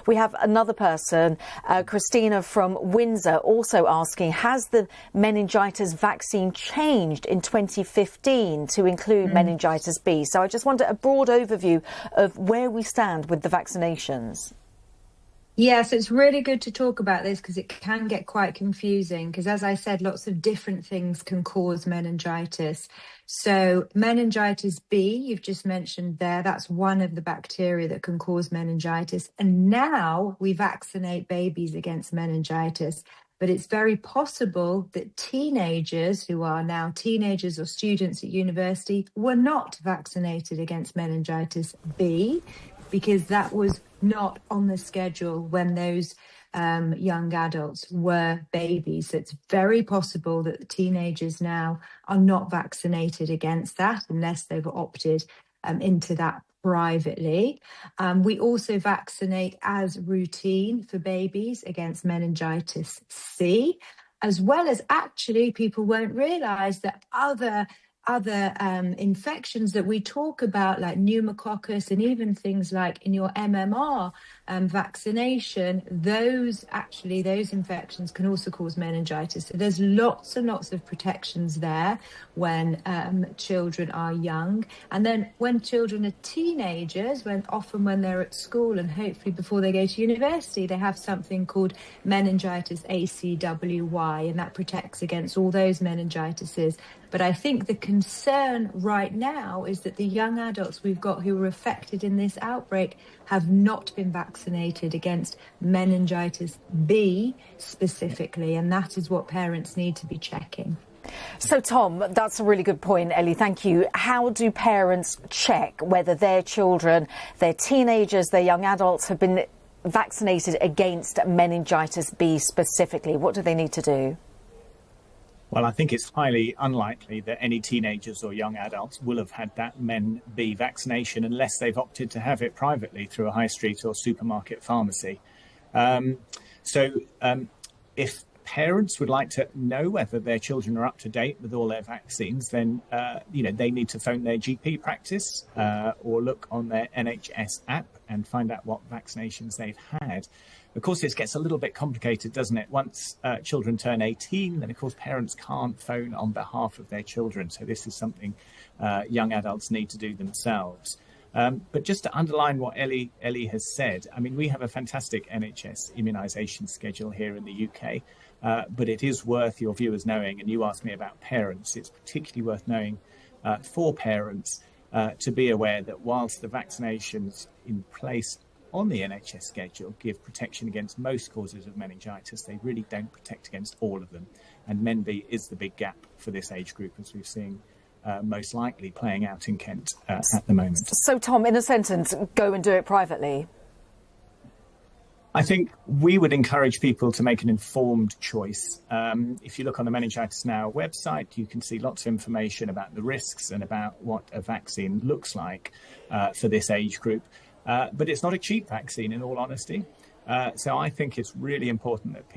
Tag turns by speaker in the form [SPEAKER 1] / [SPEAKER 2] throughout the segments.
[SPEAKER 1] We have another person, Christina from Windsor, also asking, has the meningitis vaccine changed in 2015 to include meningitis B? So I just want a broad overview of where we stand with the vaccinations.
[SPEAKER 2] Yes, it's really good to talk about this because it can get quite confusing because, as I said, lots of different things can cause meningitis. So meningitis B, you've just mentioned there, that's one of the bacteria that can cause meningitis. And now we vaccinate babies against meningitis. But it's very possible that teenagers who are now teenagers or students at university were not vaccinated against meningitis B, because that was not on the schedule when those young adults were babies. So it's very possible that the teenagers now are not vaccinated against that unless they've opted into that privately. We also vaccinate as routine for babies against meningitis C, as well as actually people won't realise that other infections that we talk about, like pneumococcus and even things like in your MMR vaccination, those infections can also cause meningitis. So there's lots and lots of protections there when children are young. And then when children are teenagers, often when they're at school and hopefully before they go to university, they have something called meningitis ACWY, and that protects against all those meningitises. But I think the concern right now is that the young adults we've got who were affected in this outbreak have not been vaccinated against meningitis B specifically, and that is what parents need to be checking.
[SPEAKER 1] So, Tom, that's a really good point, Ellie. Thank you. How do parents check whether their children, their teenagers, their young adults have been vaccinated against meningitis B specifically? What do they need to do?
[SPEAKER 3] Well, I think it's highly unlikely that any teenagers or young adults will have had that Men B vaccination unless they've opted to have it privately through a high street or supermarket pharmacy. If parents would like to know whether their children are up to date with all their vaccines, then they need to phone their GP practice or look on their NHS app and find out what vaccinations they've had. Of course, this gets a little bit complicated, doesn't it? Once children turn 18, then of course parents can't phone on behalf of their children. So this is something young adults need to do themselves. But just to underline what Ellie has said, I mean, we have a fantastic NHS immunisation schedule here in the UK, but it is worth your viewers knowing, and you asked me about parents, it's particularly worth knowing for parents to be aware that whilst the vaccinations in place on the NHS schedule give protection against most causes of meningitis, they really don't protect against all of them. And Men B is the big gap for this age group, as we've seen most likely playing out in Kent at the moment.
[SPEAKER 1] So, Tom, in a sentence, go and do it privately.
[SPEAKER 3] I think we would encourage people to make an informed choice. If you look on the Meningitis Now website, you can see lots of information about the risks and about what a vaccine looks like for this age group. But it's not a cheap vaccine, in all honesty. So I think it's really important that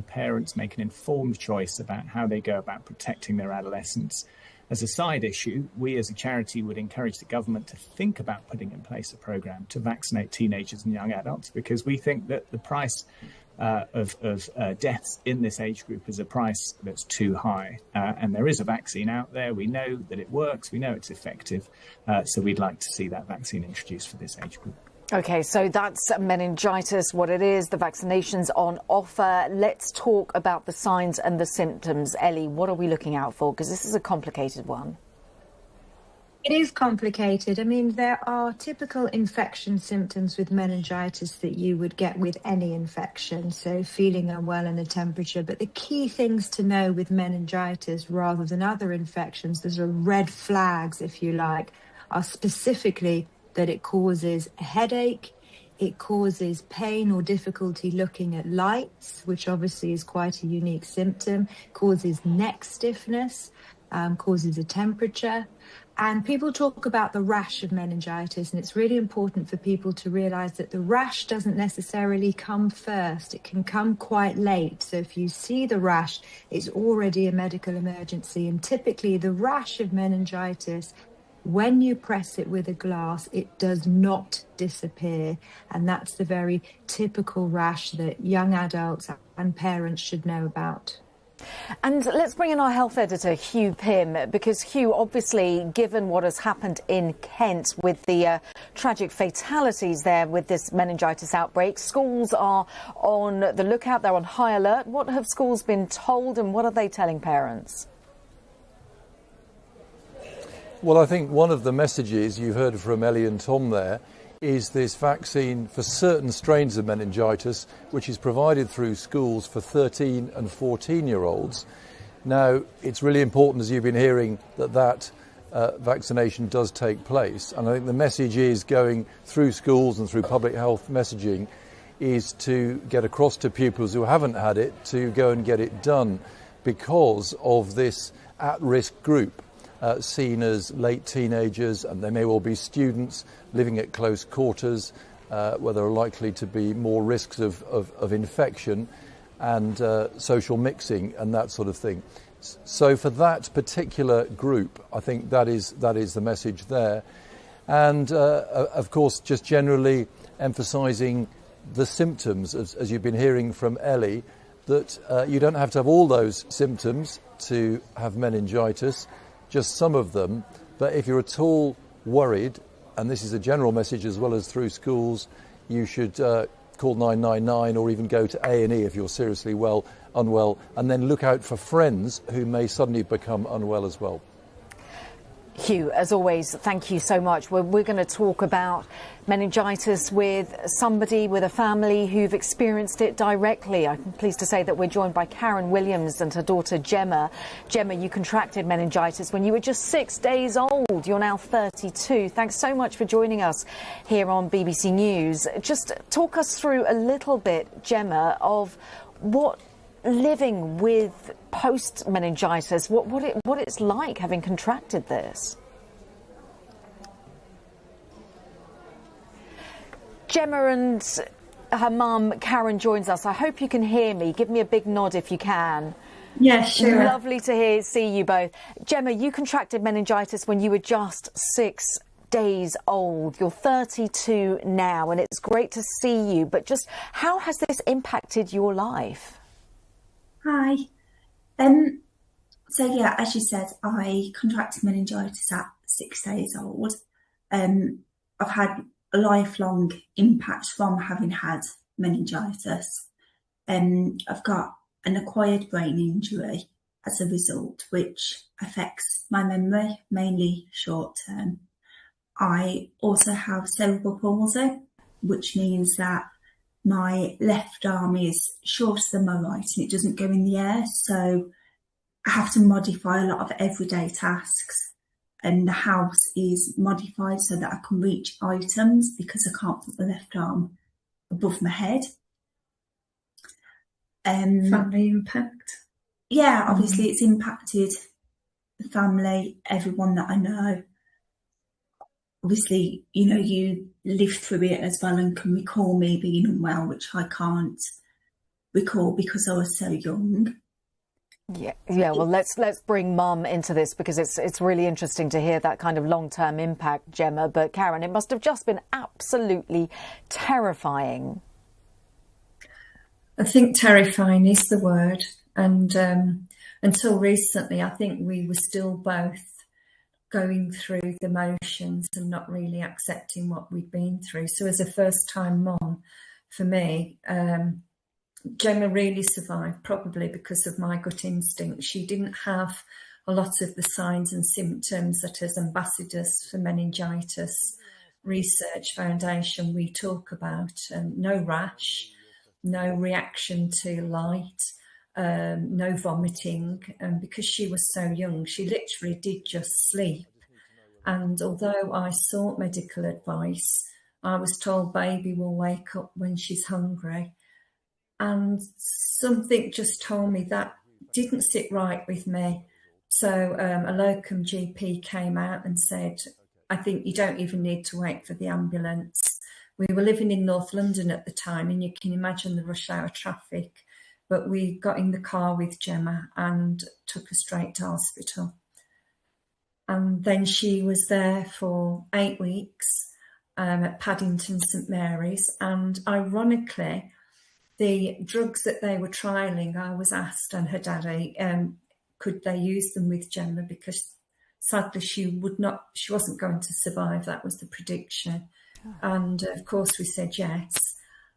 [SPEAKER 3] parents make an informed choice about how they go about protecting their adolescents. As a side issue, we as a charity would encourage the government to think about putting in place a programme to vaccinate teenagers and young adults, because we think that the price of deaths in this age group is a price that's too high. And there is a vaccine out there. We know that it works. We know it's effective. So we'd like to see that vaccine introduced for this age group.
[SPEAKER 1] OK, so that's meningitis, what it is, the vaccinations on offer. Let's talk about the signs and the symptoms. Ellie, what are we looking out for? Because this is a complicated one.
[SPEAKER 2] It is complicated. I mean, there are typical infection symptoms with meningitis that you would get with any infection, so feeling unwell and a temperature. But the key things to know with meningitis, rather than other infections, those are red flags, if you like, are specifically that it causes a headache, it causes pain or difficulty looking at lights, which obviously is quite a unique symptom, causes neck stiffness, causes a temperature. And people talk about the rash of meningitis, and it's really important for people to realise that the rash doesn't necessarily come first. It can come quite late. So if you see the rash, it's already a medical emergency. And typically the rash of meningitis When you press it with a glass, it does not disappear. And that's the very typical rash that young adults and parents should know about.
[SPEAKER 1] And let's bring in our health editor, Hugh Pym, because Hugh, obviously, given what has happened in Kent with the tragic fatalities there with this meningitis outbreak, schools are on the lookout, they're on high alert. What have schools been told and what are they telling parents?
[SPEAKER 4] Well, I think one of the messages you heard from Ellie and Tom there is this vaccine for certain strains of meningitis, which is provided through schools for 13 and 14-year-olds. Now, it's really important, as you've been hearing, that vaccination does take place. And I think the message is going through schools and through public health messaging is to get across to pupils who haven't had it to go and get it done because of this at-risk group. Seen as late teenagers, and they may well be students living at close quarters, where there are likely to be more risks of infection and social mixing and that sort of thing. So for that particular group, I think that is the message there. And of course, just generally emphasising the symptoms, as you've been hearing from Ellie, that you don't have to have all those symptoms to have meningitis, just some of them. But if you're at all worried, and this is a general message as well as through schools, you should call 999 or even go to A&E if you're seriously unwell, and then look out for friends who may suddenly become unwell as well.
[SPEAKER 1] Hugh, as always, thank you so much. We're going to talk about meningitis with somebody, with a family who've experienced it directly. I'm pleased to say that we're joined by Karen Williams and her daughter Gemma. Gemma, you contracted meningitis when you were just 6 days old. You're now 32. Thanks so much for joining us here on BBC News. Just talk us through a little bit, Gemma, of what living with post-meningitis, what it's like having contracted this. Gemma and her mum, Karen, joins us. I hope you can hear me. Give me a big nod if you can.
[SPEAKER 5] Yeah, sure.
[SPEAKER 1] Lovely to see you both. Gemma, you contracted meningitis when you were just 6 days old. You're 32 now, and it's great to see you. But just how has this impacted your life?
[SPEAKER 5] Hi. So yeah, as you said, I contracted meningitis at 6 days old. I've had a lifelong impact from having had meningitis. I've got an acquired brain injury as a result, which affects my memory, mainly short term. I also have cerebral palsy, which means that my left arm is shorter than my right and it doesn't go in the air. So I have to modify a lot of everyday tasks, and the house is modified so that I can reach items because I can't put the left arm above my head.
[SPEAKER 2] Family impact?
[SPEAKER 5] Yeah, obviously it's impacted the family, everyone that I know. Obviously, you know, you live through it as well and can recall me being unwell, which I can't recall because I was so young.
[SPEAKER 1] Yeah. Well, let's bring Mum into this because it's really interesting to hear that kind of long-term impact, Gemma. But Karen, it must have just been absolutely terrifying.
[SPEAKER 6] I think terrifying is the word. And until recently, I think we were still both going through the motions and not really accepting what we'd been through. So as a first-time mum, for me, Gemma really survived, probably because of my gut instinct. She didn't have a lot of the signs and symptoms that as ambassadors for Meningitis Research Foundation we talk about. No rash, no reaction to light, no vomiting, and because she was so young, she literally did just sleep. And although I sought medical advice, I was told baby will wake up when she's hungry. And something just told me that didn't sit right with me. So a locum GP came out and said, I think you don't even need to wait for the ambulance. We were living in North London at the time, and you can imagine the rush hour traffic. But we got in the car with Gemma and took her straight to hospital. and then she was there for 8 weeks at Paddington St Mary's, and ironically, the drugs that they were trialling, I was asked, and her daddy, could they use them with Gemma, because sadly she wasn't going to survive. That was the prediction. Oh. And of course we said yes.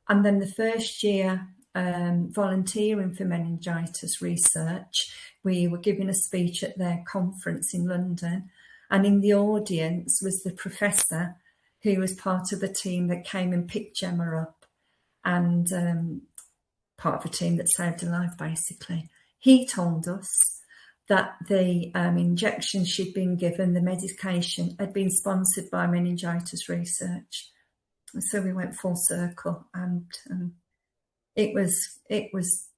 [SPEAKER 6] And then the first year volunteering for meningitis research, we were giving a speech at their conference in London, and in the audience was the professor who was part of the team that came and picked Gemma up, and part of a team that saved her life, basically. He told us that the injection she'd been given, the medication, had been sponsored by meningitis research. So we went full circle, and it was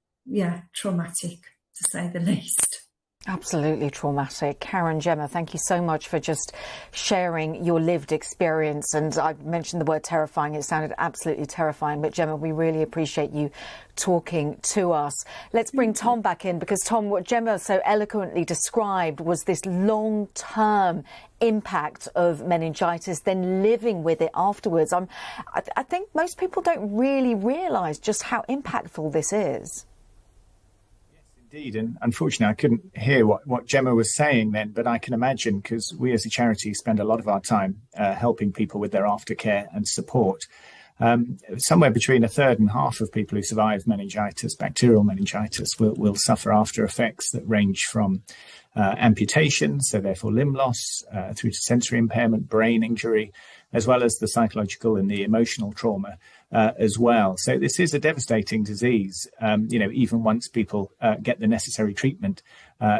[SPEAKER 6] traumatic, to say the least.
[SPEAKER 1] Absolutely traumatic. Karen, Gemma, thank you so much for just sharing your lived experience. And I mentioned the word terrifying. It sounded absolutely terrifying. But Gemma, we really appreciate you talking to us. Let's bring Tom back in, because Tom, what Gemma so eloquently described was this long-term impact of meningitis, then living with it afterwards. I think most people don't really realise just how impactful this is.
[SPEAKER 3] Indeed, and unfortunately I couldn't hear what Gemma was saying then, but I can imagine, because we as a charity spend a lot of our time helping people with their aftercare and support. Somewhere between a third and half of people who survive meningitis, bacterial meningitis, will suffer after effects that range from amputation, so therefore limb loss, through to sensory impairment, brain injury, as well as the psychological and the emotional trauma as well. So this is a devastating disease, even once people get the necessary treatment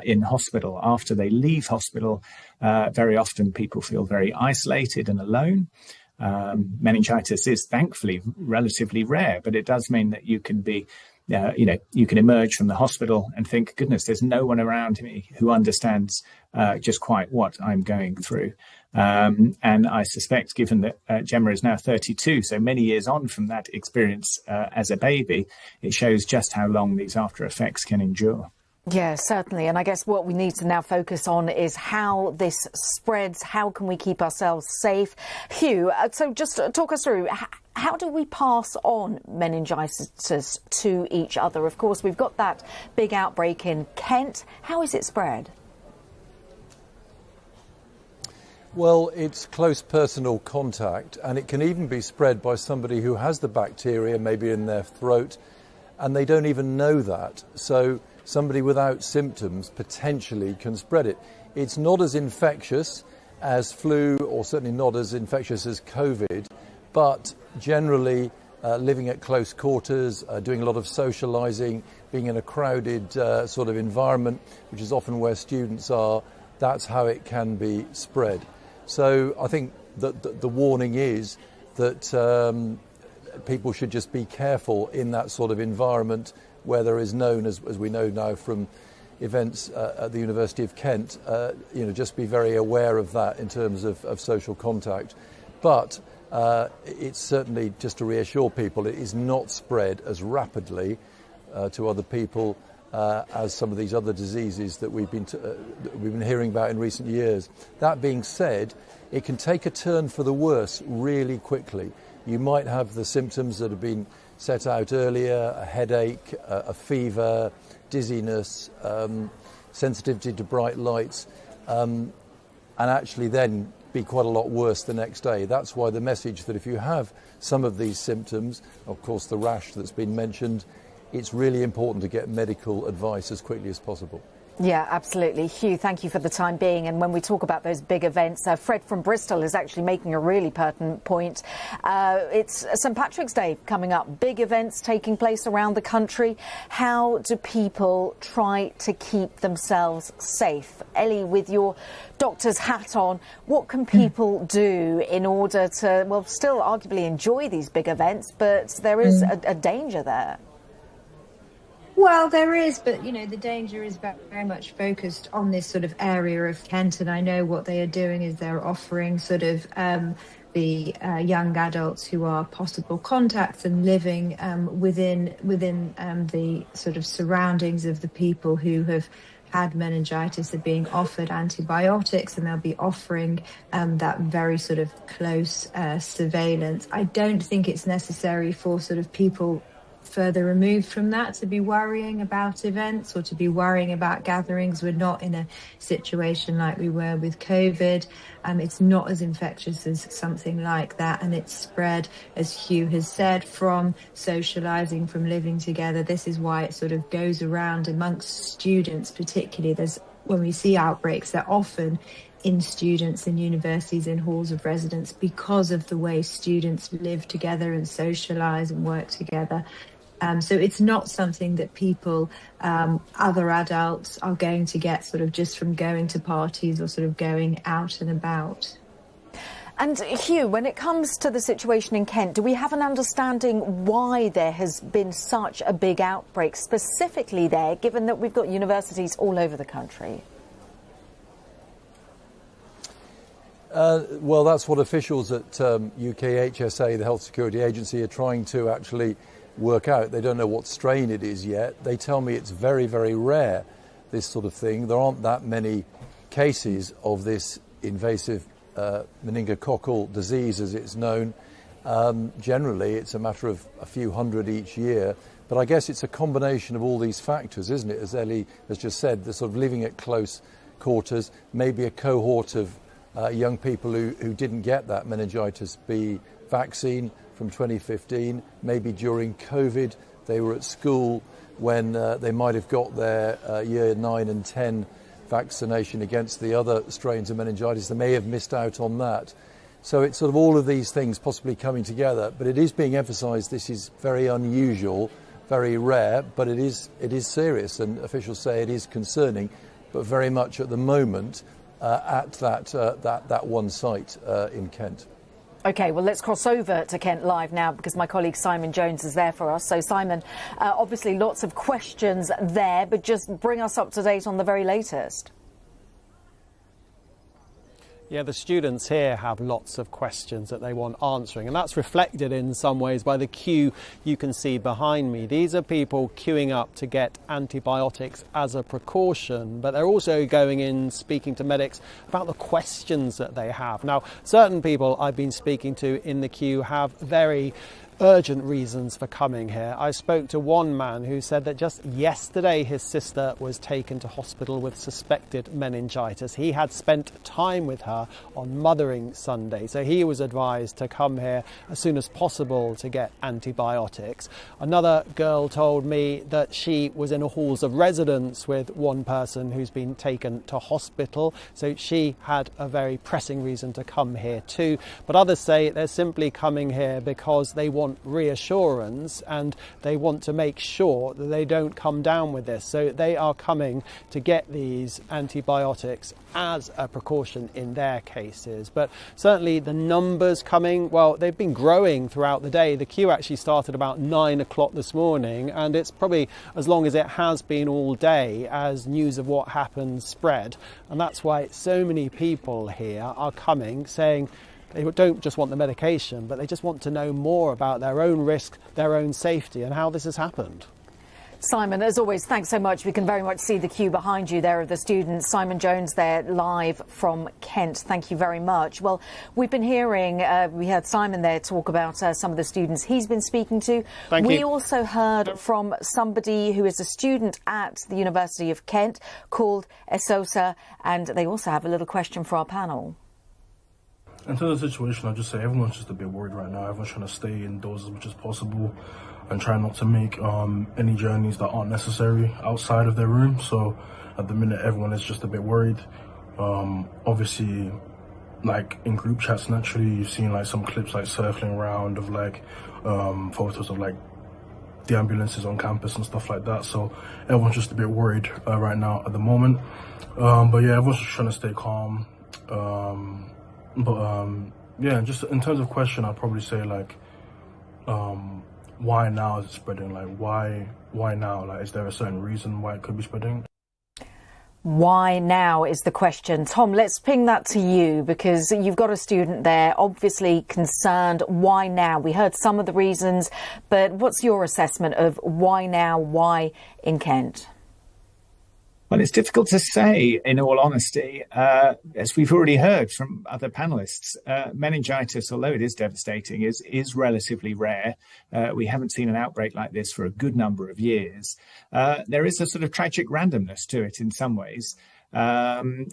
[SPEAKER 3] in hospital. After they leave hospital, very often people feel very isolated and alone. Meningitis is thankfully relatively rare, but it does mean that you can be you can emerge from the hospital and think, goodness, there's no one around me who understands just quite what I'm going through. And I suspect, given that Gemma is now 32, so many years on from that experience as a baby, it shows just how long these after effects can endure.
[SPEAKER 1] Yeah, certainly. And I guess what we need to now focus on is how this spreads. How can we keep ourselves safe? Hugh, so just talk us through, how do we pass on meningitis to each other? Of course, we've got that big outbreak in Kent. How is it spread?
[SPEAKER 4] Well, it's close personal contact, and it can even be spread by somebody who has the bacteria maybe in their throat, and they don't even know that. So somebody without symptoms potentially can spread it. It's not as infectious as flu, or certainly not as infectious as COVID, but generally living at close quarters, doing a lot of socialising, being in a crowded sort of environment, which is often where students are, that's how it can be spread. So I think that the warning is that people should just be careful in that sort of environment where there is known, as we know now from events at the University of Kent, just be very aware of that in terms of social contact. But it's certainly, just to reassure people, it is not spread as rapidly to other people as some of these other diseases that we've been hearing about in recent years. That being said, it can take a turn for the worse really quickly. You might have the symptoms that have been set out earlier: a headache, a fever, dizziness, sensitivity to bright lights, and actually then be quite a lot worse the next day. That's why the message that if you have some of these symptoms, of course the rash that's been mentioned, it's really important to get medical advice as quickly as possible.
[SPEAKER 1] Yeah, absolutely. Hugh, thank you for the time being. And when we talk about those big events, Fred from Bristol is actually making a really pertinent point. It's St Patrick's Day coming up, big events taking place around the country. How do people try to keep themselves safe? Ellie, with your doctor's hat on, what can people do in order to, well, still arguably enjoy these big events, but there is a danger there?
[SPEAKER 2] Well, there is, but, the danger is very much focused on this sort of area of Kent. And I know what they are doing is they're offering sort of the young adults who are possible contacts and living within the sort of surroundings of the people who have had meningitis are being offered antibiotics, and they'll be offering that very sort of close surveillance. I don't think it's necessary for sort of people further removed from that to be worrying about events or to be worrying about gatherings. We're not in a situation like we were with COVID. It's not as infectious as something like that, and it's spread, as Hugh has said, from socialising, from living together. This is why it sort of goes around amongst students particularly. When we see outbreaks, they're often in students in universities, in halls of residence, because of the way students live together and socialise and work together. So it's not something that people, other adults, are going to get sort of just from going to parties or sort of going out and about.
[SPEAKER 1] And Hugh, when it comes to the situation in Kent, do we have an understanding why there has been such a big outbreak specifically there, given that we've got universities all over the country?
[SPEAKER 4] Well, that's what officials at UKHSA, the Health Security Agency, are trying to actually work out. They don't know what strain it is yet. They tell me it's very, very rare, this sort of thing. There aren't that many cases of this invasive meningococcal disease, as it's known. Generally, it's a matter of a few hundred each year. But I guess it's a combination of all these factors, isn't it? As Ellie has just said, the sort of living at close quarters, maybe a cohort of young people who didn't get that meningitis B vaccine from 2015, maybe during COVID they were at school when they might have got their year 9 and 10 vaccination against the other strains of meningitis. They may have missed out on that. So it's sort of all of these things possibly coming together, but it is being emphasised this is very unusual, very rare, but it is serious, and officials say it is concerning, but very much at the moment at that one site in Kent.
[SPEAKER 1] OK, well, let's cross over to Kent Live now because my colleague Simon Jones is there for us. So, Simon, obviously lots of questions there, but just bring us up to date on the very latest.
[SPEAKER 7] Yeah, the students here have lots of questions that they want answering, and that's reflected in some ways by the queue you can see behind me. These are people queuing up to get antibiotics as a precaution, but they're also going in speaking to medics about the questions that they have. Now, certain people I've been speaking to in the queue have very urgent reasons for coming here. I spoke to one man who said that just yesterday his sister was taken to hospital with suspected meningitis. He had spent time with her on Mothering Sunday, so he was advised to come here as soon as possible to get antibiotics. Another girl told me that she was in a halls of residence with one person who's been taken to hospital, so she had a very pressing reason to come here too. But others say they're simply coming here because they want reassurance and they want to make sure that they don't come down with this. So they are coming to get these antibiotics as a precaution in their cases. But certainly the numbers coming, well, they've been growing throughout the day. The queue actually started about 9 o'clock this morning, and it's probably as long as it has been all day as news of what happened spread. And that's why so many people here are coming saying they don't just want the medication, but they just want to know more about their own risk, their own safety, and how this has happened.
[SPEAKER 1] Simon, as always, thanks so much. We can very much see the queue behind you there of the students. Simon Jones there live from Kent. Thank you very much. Well, we've been hearing, we heard Simon there talk about some of the students he's been speaking to. We also heard from somebody who is a student at the University of Kent called Esosa, and they also have a little question for our panel.
[SPEAKER 8] In terms of the situation, I'll just say everyone's just a bit worried right now. Everyone's trying to stay indoors as much as possible and try not to make any journeys that aren't necessary outside of their room. So at the minute, everyone is just a bit worried. Obviously, like in group chats, naturally, you've seen like some clips like circling around of like photos of like the ambulances on campus and stuff like that. So everyone's just a bit worried right now at the moment. But yeah, everyone's just trying to stay calm. Yeah, just in terms of question, I'd probably say like, why now is it spreading? Like, why now? Like, is there a certain reason why it could be spreading?
[SPEAKER 1] Why now is the question. Tom, let's ping that to you because you've got a student there, obviously concerned. Why now? We heard some of the reasons, but what's your assessment of why now? Why in Kent?
[SPEAKER 3] Well, it's difficult to say, in all honesty. As we've already heard from other panelists, meningitis, although it is devastating, is relatively rare. We haven't seen an outbreak like this for a good number of years. There is a sort of tragic randomness to it in some ways. You know,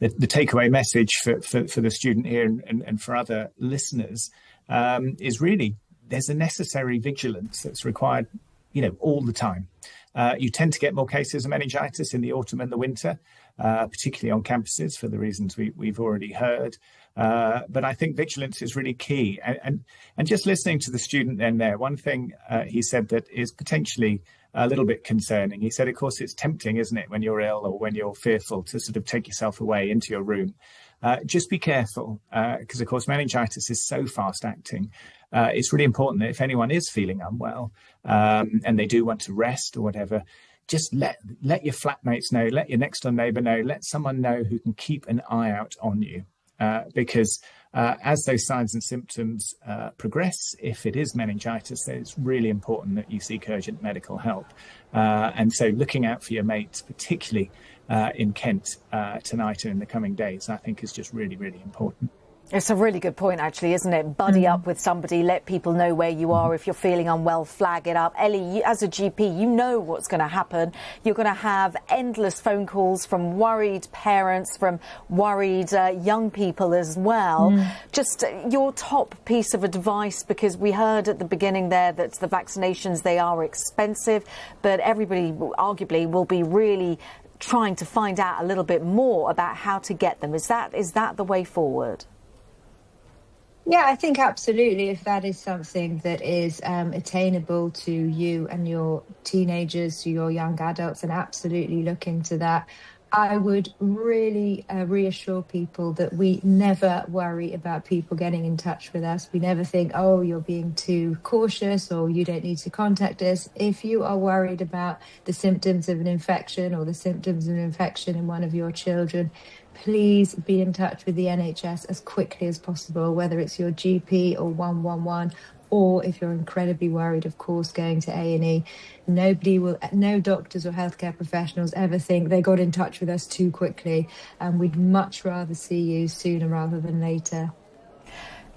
[SPEAKER 3] the takeaway message for the student here and for other listeners is really there's a necessary vigilance that's required, you know, all the time. You tend to get more cases of meningitis in the autumn and the winter, particularly on campuses for the reasons we've already heard. But I think vigilance is really key. And just listening to the student then there, one thing he said that is potentially a little bit concerning. He said, of course, it's tempting, isn't it, when you're ill or when you're fearful to sort of take yourself away into your room. Just be careful, because, of course, meningitis is so fast acting. It's really important that if anyone is feeling unwell and they do want to rest or whatever, just let your flatmates know, let your next door neighbour know, let someone know who can keep an eye out on you. Because as those signs and symptoms progress, if it is meningitis, then it's really important that you seek urgent medical help. And so looking out for your mates, particularly in Kent tonight and in the coming days, I think is just really, really important.
[SPEAKER 1] It's a really good point, actually, isn't it? Buddy up with somebody, let people know where you are. If you're feeling unwell, flag it up. Ellie, as a GP, you know what's going to happen. You're going to have endless phone calls from worried parents, from worried young people as well. Just your top piece of advice, because we heard at the beginning there that the vaccinations, they are expensive, but everybody arguably will be really trying to find out a little bit more about how to get them. Is that the way forward?
[SPEAKER 2] Yeah, I think absolutely. If that is something that is attainable to you and your teenagers, to your young adults, and absolutely look into that. I would really reassure people that we never worry about people getting in touch with us. We never think, oh, you're being too cautious or you don't need to contact us. If you are worried about the symptoms of an infection or the symptoms of an infection in one of your children, please be in touch with the NHS as quickly as possible, whether it's your GP or 111, or if you're incredibly worried, of course, going to A&E. No doctors or healthcare professionals ever think they got in touch with us too quickly, and we'd much rather see you sooner rather than later.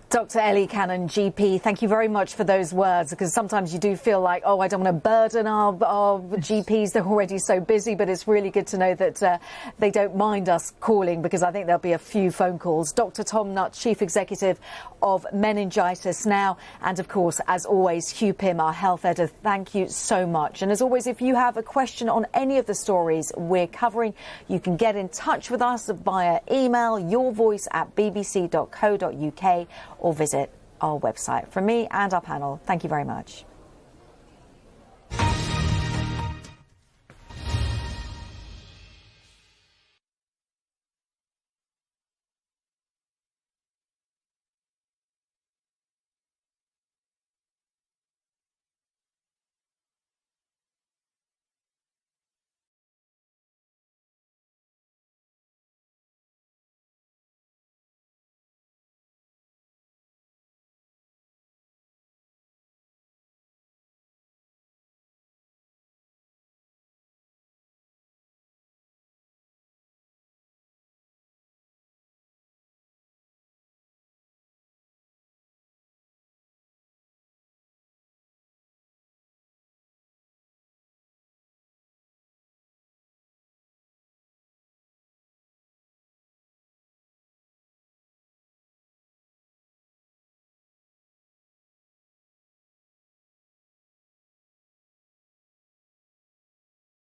[SPEAKER 1] Dr. Ellie Cannon, GP, thank you very much for those words, because sometimes you do feel like, oh, I don't want to burden our GPs. They're already so busy, but it's really good to know that they don't mind us calling, because I think there'll be a few phone calls. Dr. Tom Nutt, Chief Executive of Meningitis Now, and of course, as always, Hugh Pym, our health editor, thank you so much. And as always, if you have a question on any of the stories we're covering, you can get in touch with us via email, yourvoice@bbc.co.uk, or visit our website. From me and our panel, thank you very much.